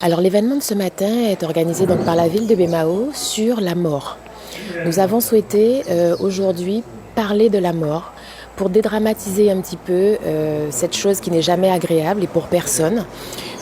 Alors l'événement de ce matin est organisé donc par la ville de Bemao sur la mort. Nous avons souhaité aujourd'hui parler de la mort pour dédramatiser un petit peu cette chose qui n'est jamais agréable et pour personne.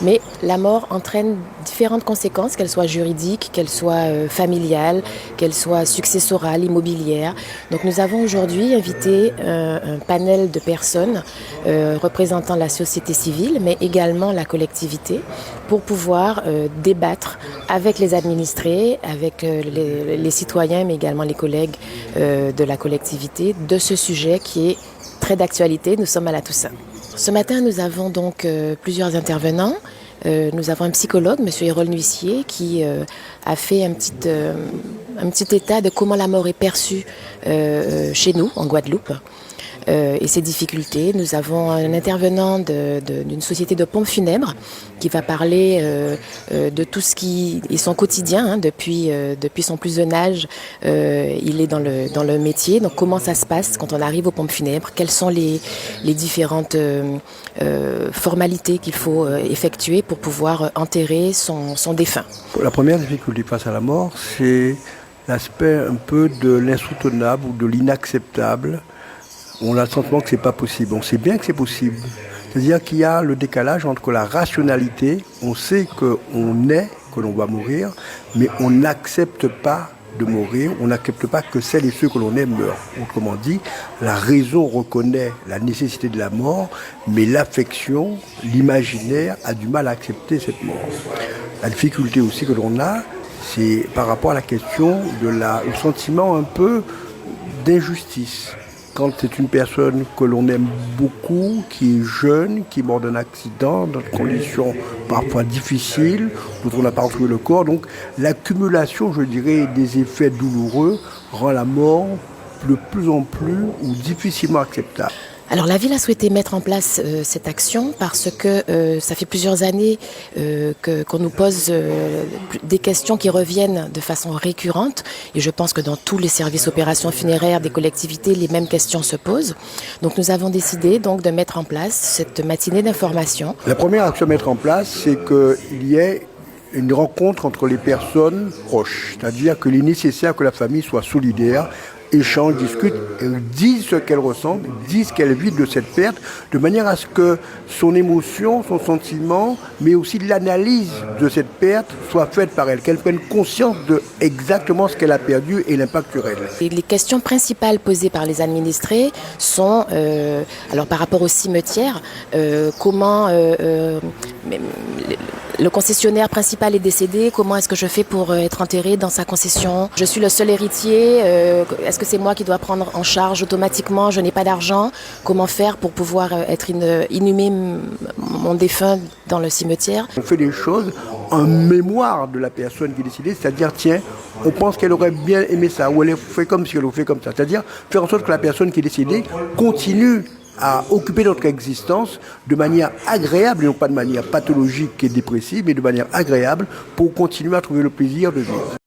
Mais la mort entraîne différentes conséquences, qu'elles soient juridiques, qu'elles soient familiales, qu'elles soient successorales, immobilières. Donc nous avons aujourd'hui invité un panel de personnes représentant la société civile, mais également la collectivité, pour pouvoir débattre avec les administrés, avec les citoyens, mais également les collègues de la collectivité, de ce sujet qui est très d'actualité. Nous sommes à la Toussaint. Ce matin, nous avons donc plusieurs intervenants. Nous avons un psychologue, M. Hérol Nuissier, qui a fait un petit état de comment la mort est perçue chez nous, en Guadeloupe, et ses difficultés. Nous avons un intervenant d'une société de pompes funèbres qui va parler de tout ce qui est son quotidien. Depuis son plus jeune âge, il est dans le métier. Donc comment ça se passe quand on arrive aux pompes funèbres? Quelles sont les différentes formalités qu'il faut effectuer pour pouvoir enterrer son défunt? La première difficulté face à la mort, c'est l'aspect un peu de l'insoutenable ou de l'inacceptable. On a le sentiment que c'est pas possible. On sait bien que c'est possible. C'est-à-dire qu'il y a le décalage entre la rationalité, on sait qu'on est, que l'on va mourir, mais on n'accepte pas de mourir, on n'accepte pas que celles et ceux que l'on aime meurent. Autrement dit, la raison reconnaît la nécessité de la mort, mais l'affection, l'imaginaire a du mal à accepter cette mort. La difficulté aussi que l'on a, c'est par rapport à la question au sentiment un peu d'injustice. Quand c'est une personne que l'on aime beaucoup, qui est jeune, qui est mort d'un accident, dans des conditions parfois difficiles, dont on n'a pas retrouvé le corps, donc l'accumulation, je dirais, des effets douloureux rend la mort de plus en plus ou difficilement acceptable. Alors la ville a souhaité mettre en place cette action parce que ça fait plusieurs années qu'on nous pose des questions qui reviennent de façon récurrente, et je pense que dans tous les services opérations funéraires des collectivités, les mêmes questions se posent. Donc nous avons décidé donc de mettre en place cette matinée d'information. La première action à mettre en place, c'est qu'il y ait une rencontre entre les personnes proches, c'est-à-dire qu'il est nécessaire que la famille soit solidaire, échangent, discutent, disent ce qu'elle ressent, disent ce qu'elle vit de cette perte, de manière à ce que son émotion, son sentiment, mais aussi l'analyse de cette perte soit faite par elle, qu'elle prenne conscience de exactement ce qu'elle a perdu et l'impact sur elle. Et les questions principales posées par les administrés sont, alors par rapport au cimetière, comment le concessionnaire principal est décédé, comment est-ce que je fais pour être enterré dans sa concession? Je suis le seul héritier, est-ce que c'est moi qui dois prendre en charge automatiquement? Je n'ai pas d'argent, comment faire pour pouvoir inhumer mon défunt dans le cimetière? On fait des choses en mémoire de la personne qui est décédée, c'est-à-dire, tiens, on pense qu'elle aurait bien aimé ça, ou elle fait comme si elle le fait comme ça, c'est-à-dire faire en sorte que la personne qui est décédée continue à occuper notre existence de manière agréable, et non pas de manière pathologique et dépressive, mais de manière agréable pour continuer à trouver le plaisir de vivre.